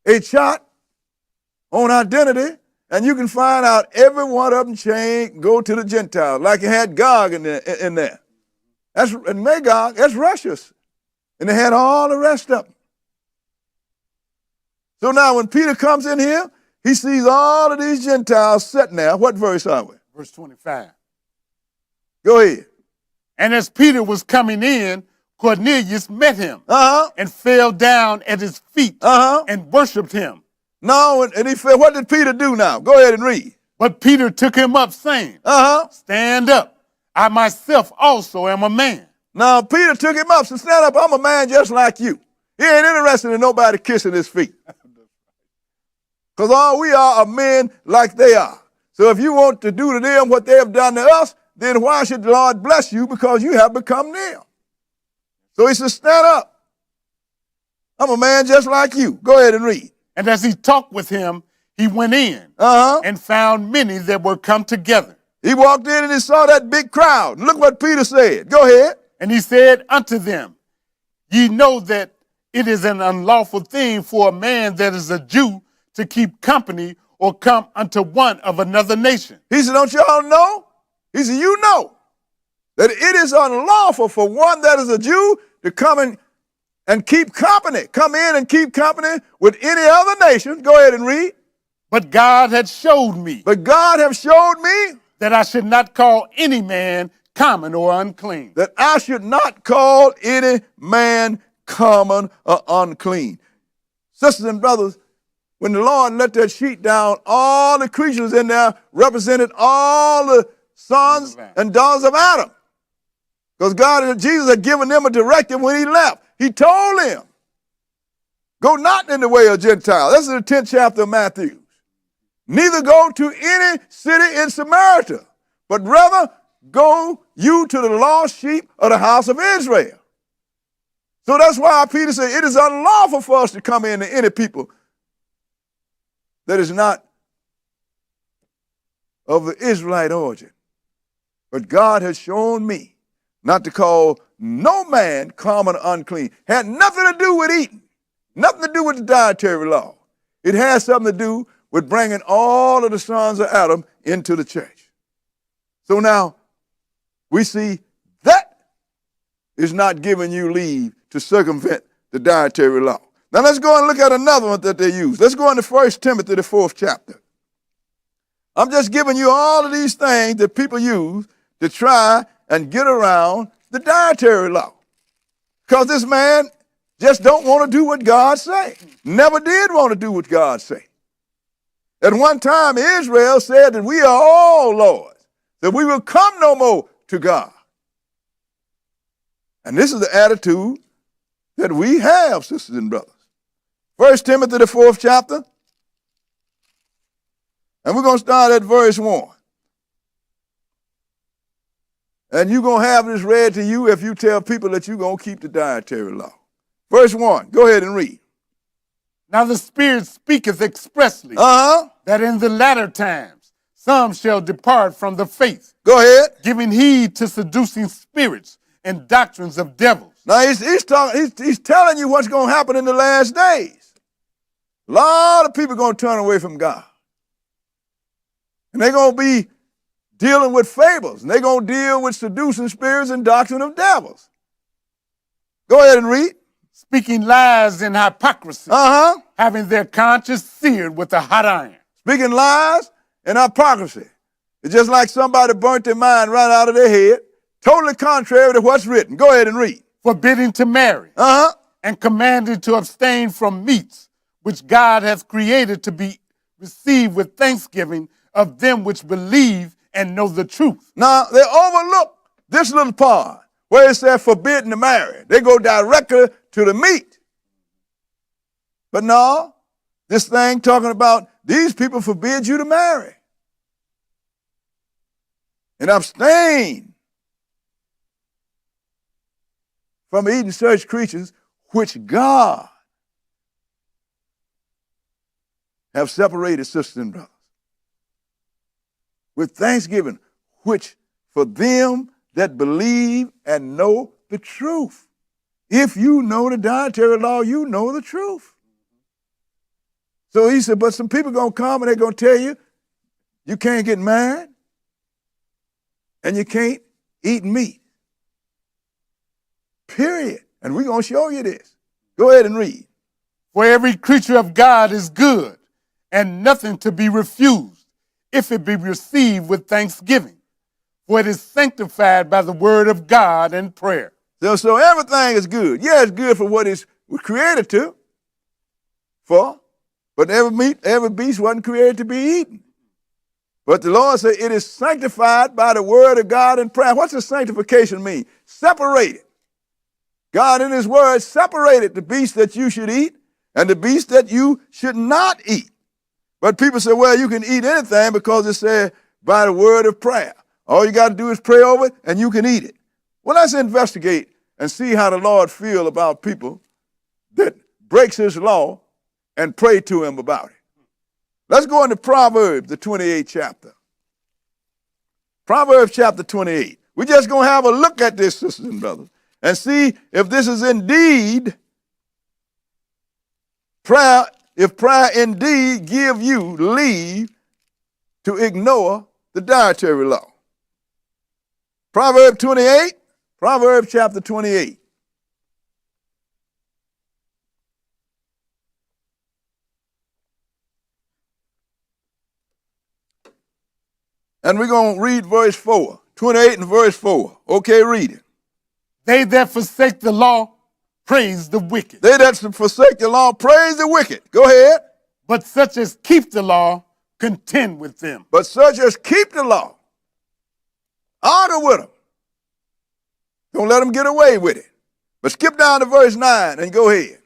a chart on identity, and you can find out every one of them chain go to the Gentiles, like you had Gog in there. And Magog, that's Russia's. And they had all the rest of them. So now when Peter comes in here, he sees all of these Gentiles sitting there. What verse are we?
Verse 25.
Go ahead.
And as Peter was coming in, Cornelius met him and fell down at his feet and worshiped him.
No, and he said, what did Peter do now? Go ahead and read.
But Peter took him up, saying, Stand up. I myself also am a man.
Now, Peter took him up. So stand up. I'm a man just like you. He ain't interested in nobody kissing his feet. Because all we are men like they are. So if you want to do to them what they have done to us, then why should the Lord bless you? Because you have become them. So he says, stand up. I'm a man just like you. Go ahead and read.
And as he talked with him, he went in and found many that were come together.
He walked in and he saw that big crowd. Look what Peter said. Go ahead.
And he said unto them, ye know that it is an unlawful thing for a man that is a Jew to keep company or come unto one of another nation.
He said, don't y'all know? He said, you know that it is unlawful for one that is a Jew to come in and keep company, come in and keep company with any other nation. Go ahead and read.
But God had showed me.
But God have showed me
that I should not call any man common or unclean.
That I should not call any man common or unclean. Sisters and brothers, when the Lord let that sheet down, all the creatures in there represented all the sons and daughters of Adam. Because Jesus had given them a directive when he left. He told them, go not in the way of Gentiles. That's in the 10th chapter of Matthew. Neither go to any city in Samaria, but rather go you to the lost sheep of the house of Israel. So that's why Peter said it is unlawful for us to come into any people that is not of the Israelite origin. But God has shown me not to call no man common or unclean. Had nothing to do with eating, nothing to do with the dietary law. It has something to do with bringing all of the sons of Adam into the church. So now we see that is not giving you leave to circumvent the dietary law. Now let's go and look at another one that they use. Let's go into 1 Timothy, the 4th chapter. I'm just giving you all of these things that people use to try and get around the dietary law. Because this man just don't want to do what God say. Never did want to do what God say. At one time, Israel said that we are all lords, that we will come no more to God. And this is the attitude that we have, sisters and brothers. 1 Timothy, the 4th chapter, and we're going to start at verse 1. And you're going to have this read to you if you tell people that you're going to keep the dietary law. Verse 1, go ahead and read.
Now the Spirit speaketh expressly that in the latter times some shall depart from the faith.
Go ahead.
Giving heed to seducing spirits and doctrines of devils.
Now he's telling you what's going to happen in the last days. A lot of people are going to turn away from God. And they're going to be dealing with fables. And they're going to deal with seducing spirits and doctrine of devils. Go ahead and read.
Speaking lies in hypocrisy, having their conscience seared with a hot iron.
Speaking lies and hypocrisy. It's just like somebody burnt their mind right out of their head, totally contrary to what's written. Go ahead and read.
Forbidding to marry, and commanding to abstain from meats, which God hath created to be received with thanksgiving of them which believe and know the truth.
Now, they overlook this little part where it says forbidden to marry. They go directly to the meat. But no, this thing talking about these people forbid you to marry and abstain from eating such creatures which God have separated, sisters and brothers, with thanksgiving, which for them that believe and know the truth. If you know the dietary law, you know the truth. So he said, but some people going to come and they're going to tell you, you can't get married and you can't eat meat. Period. And we're going to show you this. Go ahead and read.
For every creature of God is good and nothing to be refused, if it be received with thanksgiving. For it is sanctified by the word of God and prayer.
So everything is good. Yeah, it's good for what it was created to. But every beast wasn't created to be eaten. But the Lord said it is sanctified by the word of God and prayer. What's the sanctification mean? Separated. God in his word separated the beast that you should eat and the beast that you should not eat. But people say, well, you can eat anything because it said by the word of prayer. All you got to do is pray over it and you can eat it. Well, let's investigate and see how the Lord feels about people that breaks his law and pray to him about it. Let's go into Proverbs, the 28th chapter. Proverbs chapter 28. We're just going to have a look at this, sisters and brothers, and see if this is indeed prayer, if prayer indeed give you leave to ignore the dietary law. Proverbs chapter 28. And we're going to read verse 4, 28 and verse 4. Okay, read it.
They that forsake the law praise the wicked.
They that forsake the law praise the wicked. Go ahead.
But such as keep the law contend with them.
But such as keep the law, argue with them. Don't let them get away with it. But skip down to verse 9 and go ahead.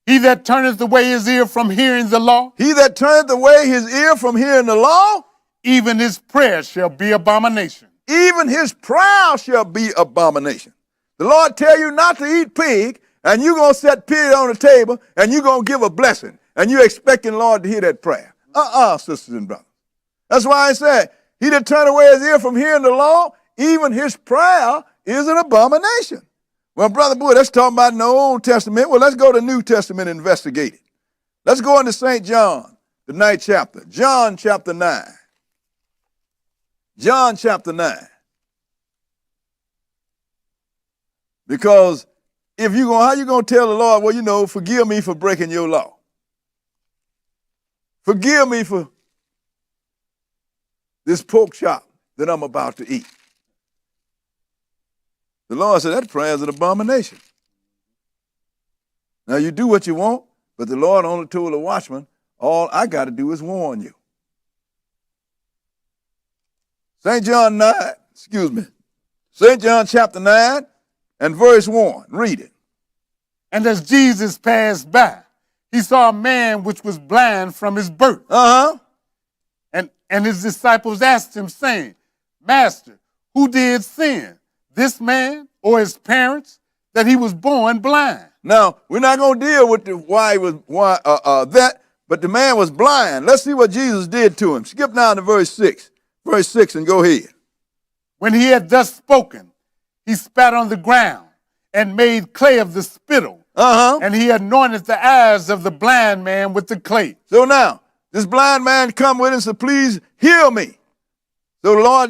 He that turneth away his ear from hearing the law.
He that turneth away his ear from hearing the law.
Even his prayer shall be abomination.
Even his prayer shall be abomination. The Lord tell you not to eat pig, and you're going to set pig on the table, and you're going to give a blessing, and you're expecting the Lord to hear that prayer. Sisters and brothers. That's why I said, he that turn away his ear from hearing the law, even his prayer is an abomination. Well, Brother Boy, let's talk about the Old Testament. Well, let's go to the New Testament and investigate it. Let's go into St. John, the 9th chapter. John chapter 9. John chapter 9. Because how you going to tell the Lord, well, forgive me for breaking your law. Forgive me for this pork chop that I'm about to eat. The Lord said that prayer is an abomination. Now you do what you want, but the Lord only told the watchman, all I got to do is warn you. St. John chapter 9 and verse 1. Read it.
And as Jesus passed by, he saw a man which was blind from his birth. And his disciples asked him, saying, Master, who did sin, this man or his parents, that he was born blind?
Now, we're not going to deal with why he was that, but the man was blind. Let's see what Jesus did to him. Skip down to verse 6. Verse 6 and go ahead.
When he had thus spoken, he spat on the ground and made clay of the spittle. And he anointed the eyes of the blind man with the clay.
So now, this blind man come with him and said, please heal me. So the Lord,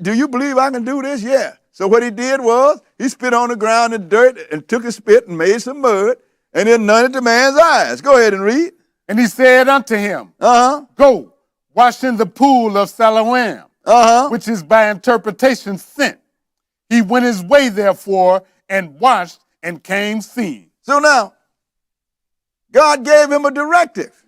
do you believe I can do this? Yeah. So what he did was, he spit on the ground in dirt and took a spit and made some mud and anointed the man's eyes. Go ahead and read.
And he said unto him, Go, wash in the pool of Siloam, which is by interpretation sent. He went his way, therefore, and washed and came seeing.
So now, God gave him a directive.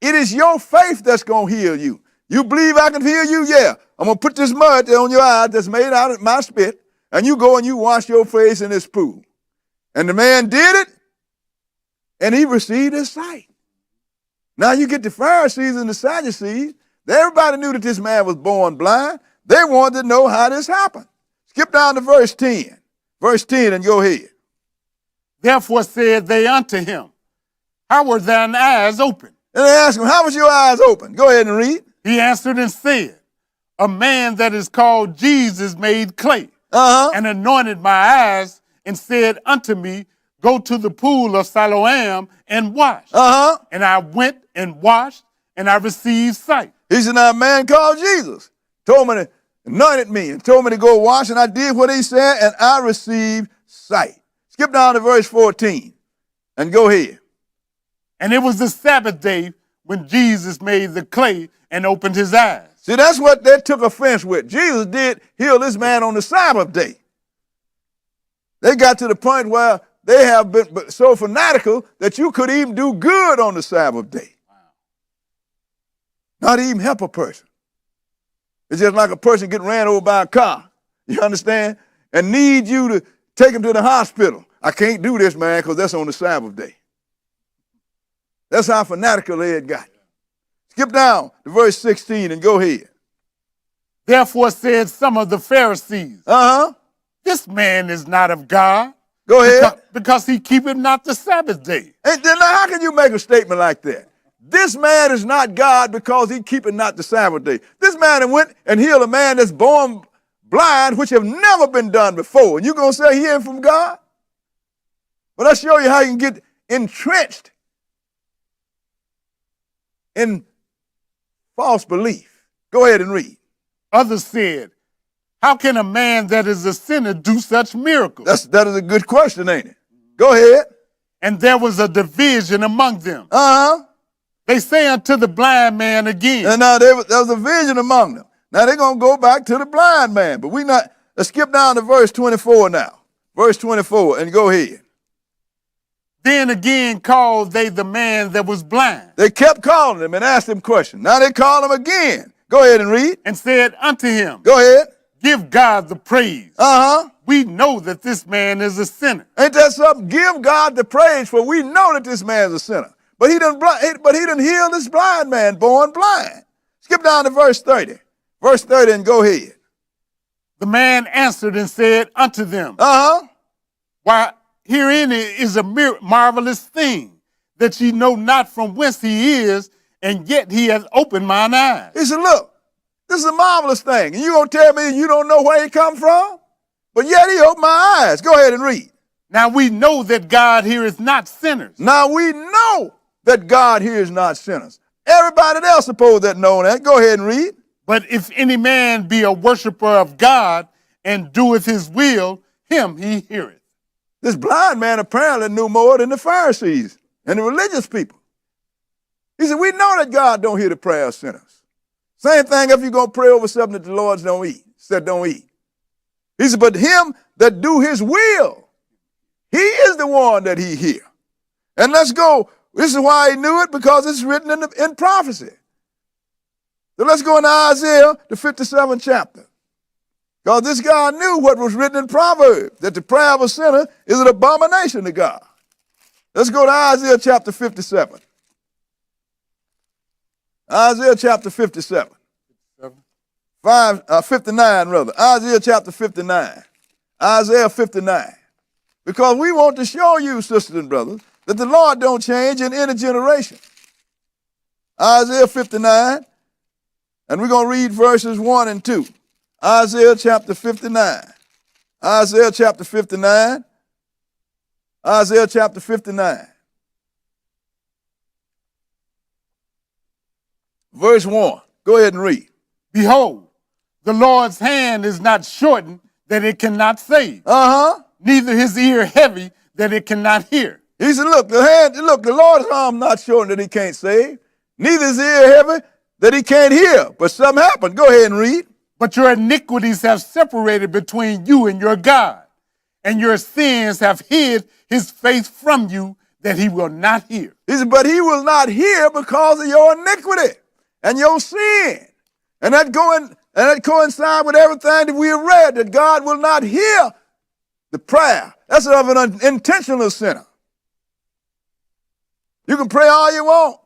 It is your faith that's going to heal you. You believe I can heal you? Yeah. I'm going to put this mud on your eyes that's made out of my spit, and you go and you wash your face in this pool. And the man did it, and he received his sight. Now you get the Pharisees and the Sadducees. Everybody knew that this man was born blind. They wanted to know how this happened. Skip down to verse 10. Verse 10 and go ahead.
Therefore said they unto him, How were thine eyes open?
And they asked him, how was your eyes open? Go ahead and read.
He answered and said, A man that is called Jesus made clay and anointed my eyes and said unto me, Go to the pool of Siloam and wash. And I went and washed and I received sight.
He said, now a man called Jesus told me to anointed me and told me to go wash, and I did what he said, and I received sight. Skip down to verse 14 and go ahead.
And it was the Sabbath day when Jesus made the clay and opened his eyes.
See, that's what they took offense with. Jesus did heal this man on the Sabbath day. They got to the point where they have been so fanatical that you could even do good on the Sabbath day. Not even help a person. It's just like a person getting ran over by a car, you understand, and need you to take him to the hospital. I can't do this, man, because that's on the Sabbath day. That's how fanatical they had got. Skip down to verse 16 and go ahead.
Therefore said some of the Pharisees, This man is not of God.
Go ahead.
Because he keepeth not the Sabbath day.
And then how can you make a statement like that? This man is not God because he keepeth not the Sabbath day. This man went and healed a man that's born blind, which have never been done before. And you're going to say hearing from God? But I'll show you how you can get entrenched in false belief. Go ahead and read.
Others said, how can a man that is a sinner do such miracles?
That is a good question, ain't it? Go ahead.
And there was a division among them.
Uh-huh.
They say unto the blind man again.
And now there was a division among them. Now they're going to go back to the blind man. But let's skip down to verse 24 now. Verse 24, and go ahead.
Then again called they the man that was blind.
They kept calling him and asked him questions. Now they call him again. Go ahead and read.
And said unto him,
go ahead.
Give God the praise.
Uh-huh.
We know that this man is a sinner.
Ain't that something? Give God the praise, for we know that this man is a sinner. But he done healed this blind man, born blind. Skip down to verse 30. Verse 30 and go ahead.
The man answered and said unto them,
uh-huh.
Why, herein is a marvelous thing, that ye know not from whence he is, and yet he hath opened mine eyes.
He said, look, this is a marvelous thing. And you going to tell me you don't know where he come from? But yet he opened my eyes. Go ahead and read.
Now we know that God heareth not sinners.
Now we know that God hears not sinners. Everybody else supposed that know that. Go ahead and read.
But if any man be a worshiper of God and doeth his will, him he heareth.
This blind man apparently knew more than the Pharisees and the religious people. He said, we know that God don't hear the prayer of sinners. Same thing if you're going to pray over something that the Lord said don't eat. He said, but him that do his will, he is the one that he hear. And let's go. This is why he knew it, because it's written in prophecy. So let's go into Isaiah, the 57th chapter. Because this guy knew what was written in Proverbs, that the prayer of a sinner is an abomination to God. Let's go to Isaiah chapter 57. Isaiah chapter 57. 59 rather. Isaiah chapter 59. Isaiah 59. Because we want to show you, sisters and brothers, that the Lord don't change in any generation. Isaiah 59, and we're going to read verses 1 and 2. Isaiah chapter 59. Isaiah chapter 59. Isaiah chapter 59. Verse 1. Go ahead and read.
Behold, the Lord's hand is not shortened that it cannot save.
Uh-huh.
Neither his ear heavy that it cannot hear.
He said, look, the Lord's arm not shortened that he can't save. Neither his ear heavy that he can't hear. But something happened. Go ahead and read.
But your iniquities have separated between you and your God, and your sins have hid his face from you that he will not hear.
He said, but he will not hear because of your iniquity and your sin. And that coincides with everything that we have read, that God will not hear the prayer. That's of an unintentional sinner. You can pray all you want.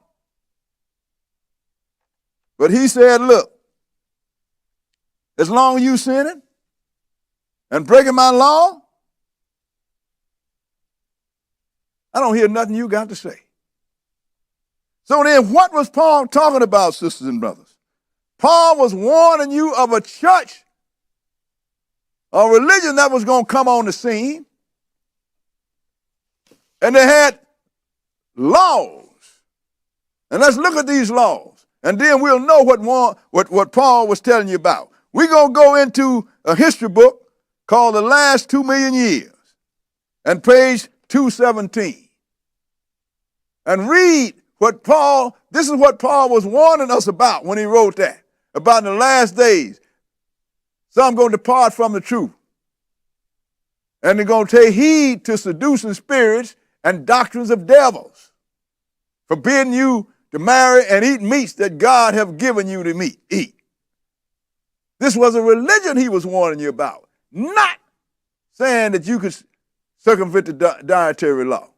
But he said, look, as long as you sinning and breaking my law, I don't hear nothing you got to say. So then what was Paul talking about, sisters and brothers? Paul was warning you of a church, a religion that was going to come on the scene. And they had laws. And let's look at these laws. And then we'll know what Paul was telling you about. We're going to go into a history book called The Last 2 Million Years and page 217. And read this is what Paul was warning us about when he wrote that. About in the last days, some going to depart from the truth. And they're going to take heed to seducing spirits and doctrines of devils, forbidding you to marry and eat meats that God have given you to eat. This was a religion he was warning you about, not saying that you could circumvent the dietary law.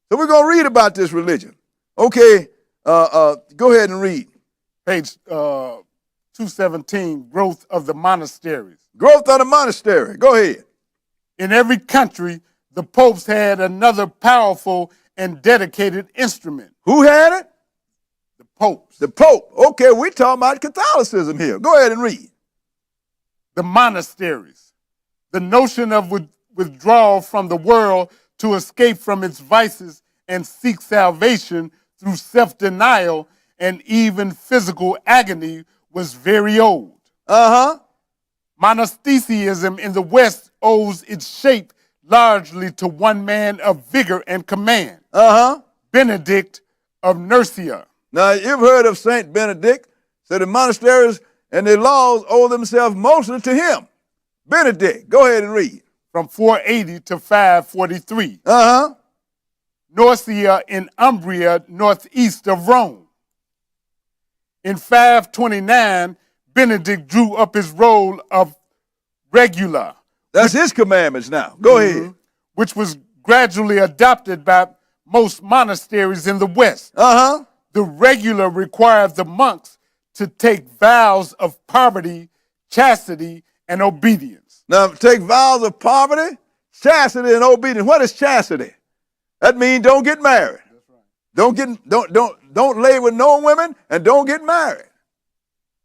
So we're going to read about this religion. Okay, go ahead and read.
Page 217, growth of the monasteries.
Growth of the monastery. Go ahead.
In every country, the popes had another powerful and dedicated instrument.
Who had it?
The popes.
The Pope. Okay, we're talking about Catholicism here. Go ahead and read.
the monasteries. The notion of withdrawal from the world to escape from its vices and seek salvation through self-denial and even physical agony was very old. Monasticism in the West owes its shape largely to one man of vigor and command, Benedict of Nursia.
Now, you've heard of Saint Benedict. So the monasteries and their laws owe themselves mostly to him. Benedict, go ahead and read.
From 480 to 543. Norcia in Umbria, northeast of Rome. In 529, Benedict drew up his roll of regula.
That's his commandments now. Go ahead.
Which was gradually adopted by most monasteries in the West. The regula required the monks to take vows of poverty, chastity, and obedience.
Now, take vows of poverty, chastity, and obedience. What is chastity? That means don't get married. That's right. Don't lay with no women, and don't get married.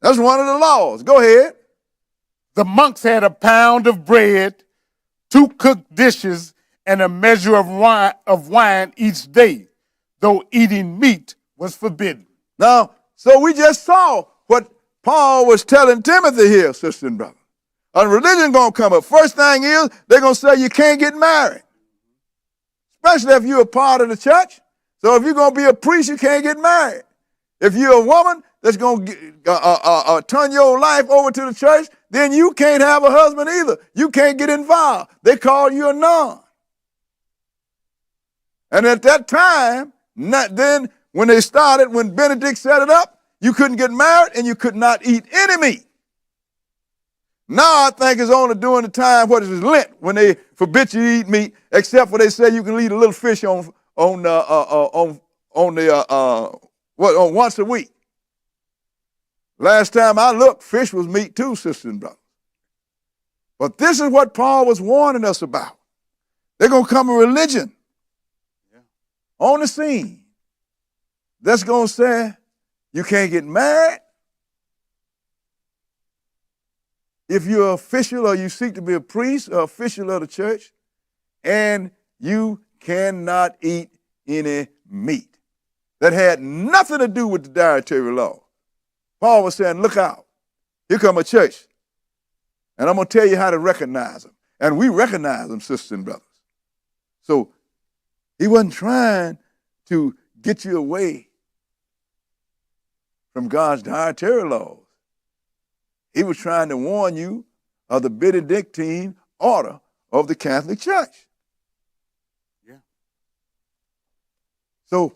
That's one of the laws. Go ahead.
The monks had a pound of bread, 2 cooked dishes, and a measure of wine each day, though eating meat was forbidden.
Now, so we just saw what Paul was telling Timothy here, sister and brother. A religion going to come up. First thing is, they're going to say you can't get married, especially if you're a part of the church. So if you're going to be a priest, you can't get married. If you're a woman that's going to turn your life over to the church, then you can't have a husband either. You can't get involved. They call you a nun. And at that time, then when Benedict set it up, you couldn't get married and you could not eat any meat. Now I think it's only during the time, what is it, Lent, when they forbid you to eat meat, except for they say you can eat a little fish on once a week. Last time I looked, fish was meat too, sisters and brothers. But this is what Paul was warning us about. They're going to come a religion on the scene that's going to say you can't get married if you're an official or you seek to be a priest or official of the church, and you cannot eat any meat. That had nothing to do with the dietary law. Paul was saying, look out. Here come a church. And I'm going to tell you how to recognize them. And we recognize them, sisters and brothers. So he wasn't trying to get you away from God's dietary laws. He was trying to warn you of the Benedictine order of the Catholic Church.
Yeah.
So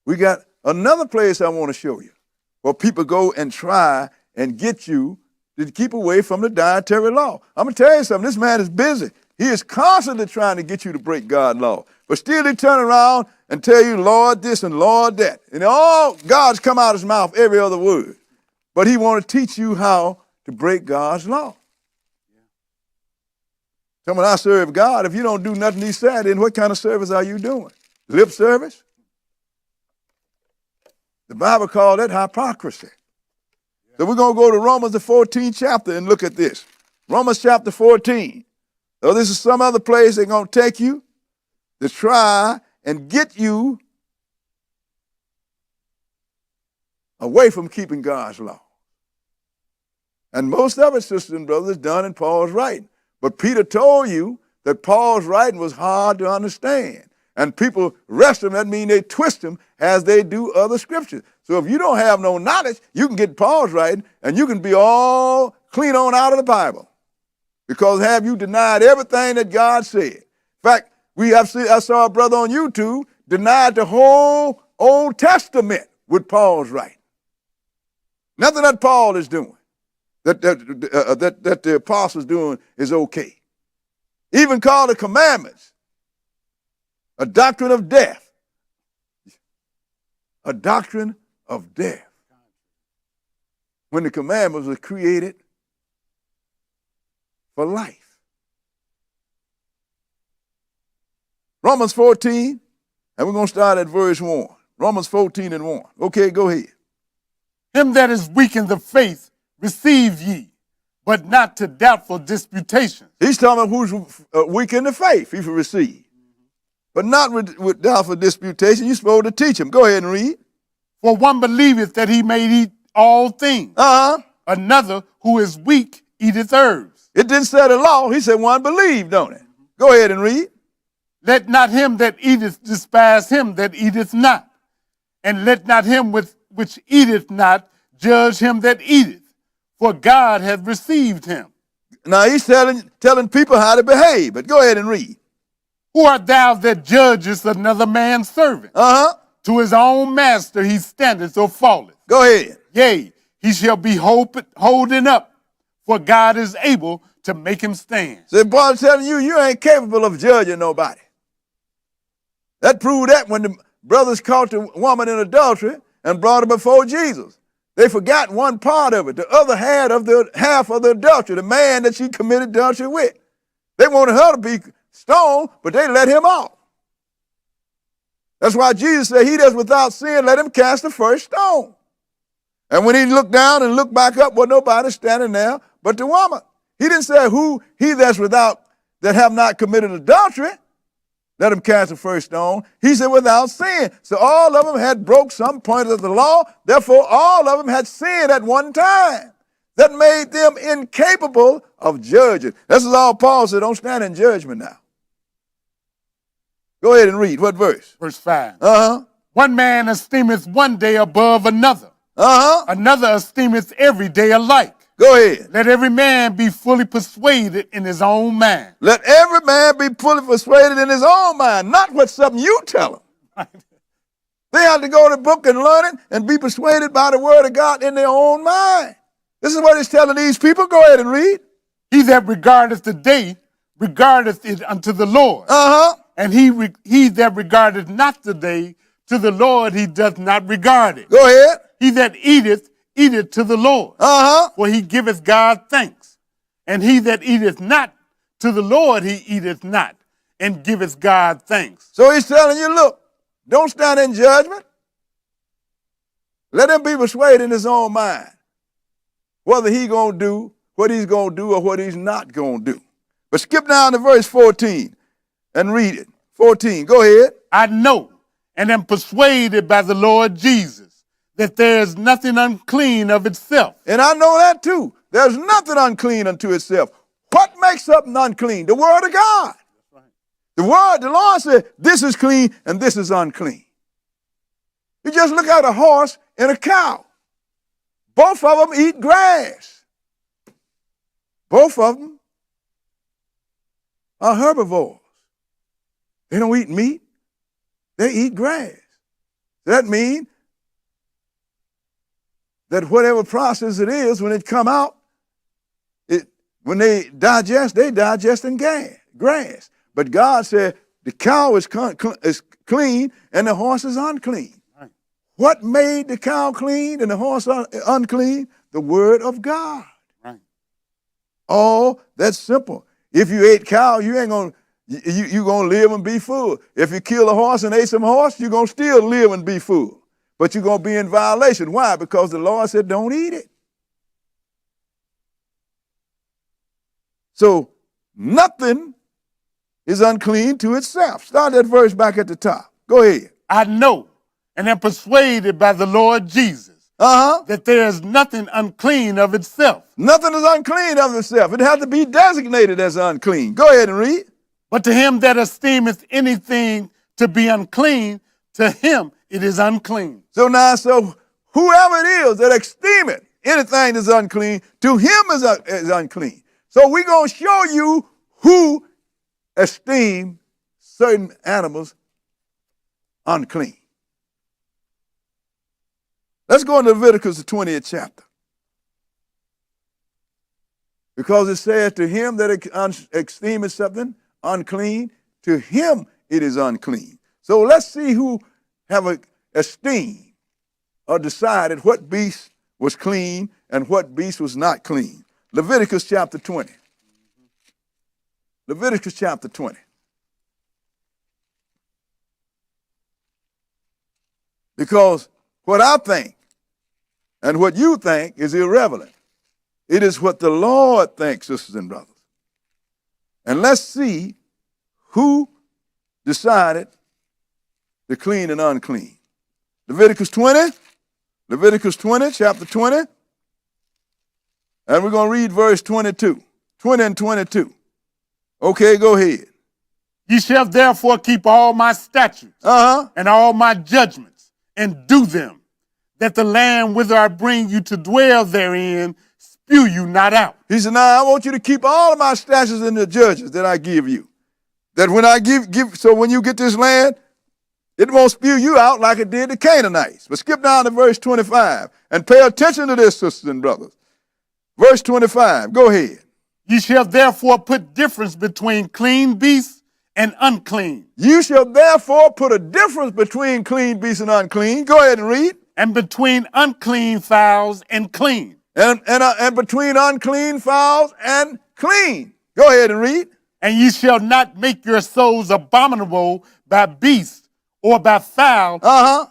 we got another place I want to show you where people go and try and get you to keep away from the dietary law. I'm going to tell you something. This man is busy. He is constantly trying to get you to break God's law. But still he turn around and tell you, Lord this and Lord that. And all God's come out of his mouth, every other word. But he want to teach you how to break God's law. Tell me, I serve God. If you don't do nothing he said, then what kind of service are you doing? Lip service? The Bible called that hypocrisy. So we're going to go to Romans the 14th chapter and look at this. Romans chapter 14. So this is some other place they're going to take you to try and get you away from keeping God's law. And most of it, sisters and brothers, is done in Paul's writing. But Peter told you that Paul's writing was hard to understand. And people wrest him, that means they twist him as they do other scriptures. So if you don't have no knowledge, you can get Paul's writing and you can be all clean on out of the Bible. Because have you denied everything that God said? In fact, I saw a brother on YouTube denied the whole Old Testament with Paul's writing. Nothing that Paul is doing, that the apostles doing is okay. Even called the commandments a doctrine of death. A doctrine of death. When the commandments were created for life. Romans 14, and we're going to start at verse 1. Romans 14 and 1. Okay, go ahead.
Him that is weak in the faith, receive ye, but not to doubtful disputations.
He's talking about who's weak in the faith, he will receive. But not with doubtful disputation. You're supposed to teach him. Go ahead and read.
For one believeth that he may eat all things. Another who is weak eateth herbs.
It didn't say the law. He said one believe, don't it? Go ahead and read.
Let not him that eateth despise him that eateth not. And let not him which eateth not judge him that eateth. For God hath received him.
Now he's telling people how to behave. But go ahead and read.
Who art thou that judgest another man's servant? To his own master he standeth or falleth.
Go ahead.
Yea, he shall be holding up, for God is able to make him stand.
So Paul's telling you, you ain't capable of judging nobody. That proved that when the brothers caught the woman in adultery and brought her before Jesus. They forgot one part of it, the other half of the adultery, the man that she committed adultery with. They wanted her to be stoned, but they let him off. That's why Jesus said, he that's without sin, let him cast the first stone. And when he looked down and looked back up, well, nobody standing there but the woman. He didn't say he that's without, that have not committed adultery, let him cast the first stone. He said without sin. So all of them had broke some point of the law. Therefore, all of them had sinned at one time. That made them incapable of judging. This is all Paul said, don't stand in judgment now. Go ahead and read. What verse?
Verse 5. One man esteemeth one day above another. Another esteemeth every day alike.
Go ahead.
Let every man be fully persuaded in his own mind.
Let every man be fully persuaded in his own mind, not what something you tell them. Right. They have to go to the book and learn it and be persuaded by the word of God in their own mind. This is what he's telling these people. Go ahead and read.
He that regardeth the day regardeth it unto the Lord. And he that regardeth not the day to the Lord, he doth not regard it.
Go ahead.
He that eateth to the Lord. For he giveth God thanks. And he that eateth not to the Lord, he eateth not, and giveth God thanks.
So he's telling you, look, don't stand in judgment. Let him be persuaded in his own mind whether he's going to do what he's going to do or what he's not going to do. But skip down to verse 14 and read it. 14, go ahead.
I know and am persuaded by the Lord Jesus that there is nothing unclean of itself.
And I know that too. There's nothing unclean unto itself. What makes something unclean? The word of God. That's right. The Lord said, this is clean and this is unclean. You just look at a horse and a cow. Both of them eat grass. Both of them are herbivores. They don't eat meat. They eat grass. That means that whatever process it is, when it come out, when they digest in grass. But God said the cow is clean and the horse is unclean. Right. What made the cow clean and the horse unclean? The word of God. Right. Oh, that's simple. If you ate cow, you ain't gonna you gonna live and be full. If you kill a horse and ate some horse, you're gonna still live and be full. But you're going to be in violation. Why? Because the Lord said don't eat it. So nothing is unclean to itself. Start that verse back at the top. Go ahead.
I know and am persuaded by the Lord Jesus that there is nothing unclean of itself.
Nothing is unclean of itself. It has to be designated as unclean. Go ahead and read.
But to him that esteemeth anything to be unclean, to him it is unclean.
So whoever it is that esteemeth anything that's unclean, to him is unclean. So we're going to show you who esteem certain animals unclean. Let's go into Leviticus, the 20th chapter. Because it says to him that esteemeth something unclean, to him it is unclean. So let's see who have esteemed or decided what beast was clean and what beast was not clean. Leviticus chapter 20. Leviticus chapter 20. Because what I think and what you think is irrelevant. It is what the Lord thinks, sisters and brothers. And let's see who decided the clean and unclean. Leviticus 20, chapter 20. And we're going to read verse 22, 20 and 22. Okay, go ahead.
Ye shall therefore keep all my statutes and all my judgments, and do them, that the land whither I bring you to dwell therein spew you not out.
He said, now I want you to keep all of my statutes and the judges that I give you. That when I so when you get this land, it won't spew you out like it did the Canaanites. But skip down to verse 25 and pay attention to this, sisters and brothers. Verse 25, go ahead.
Ye shall therefore put difference between clean beasts and unclean.
You shall therefore put a difference between clean beasts and unclean. Go ahead and read.
And between unclean fowls and clean.
And between unclean fowls and clean. Go ahead and read.
And ye shall not make your souls abominable by beasts, or by fowl,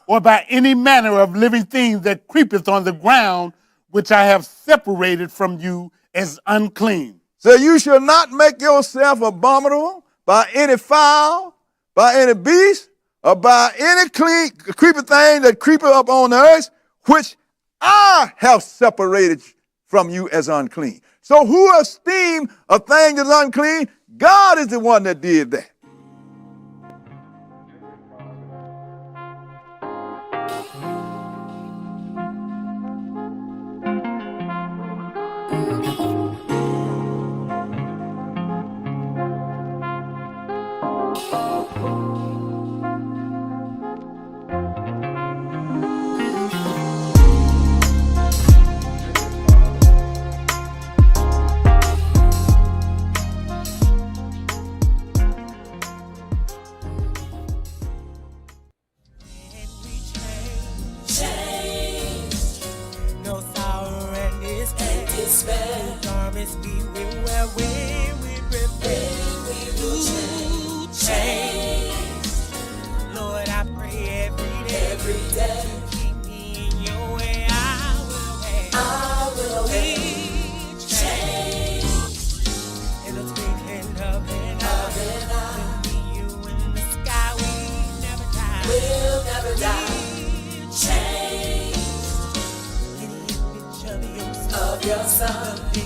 or by any manner of living thing that creepeth on the ground, which I have separated from you as unclean.
So you shall not make yourself abominable by any fowl, by any beast, or by any creeping thing that creepeth up on the earth, which I have separated from you as unclean. So who esteem a thing as unclean? God is the one that did that.
Your son.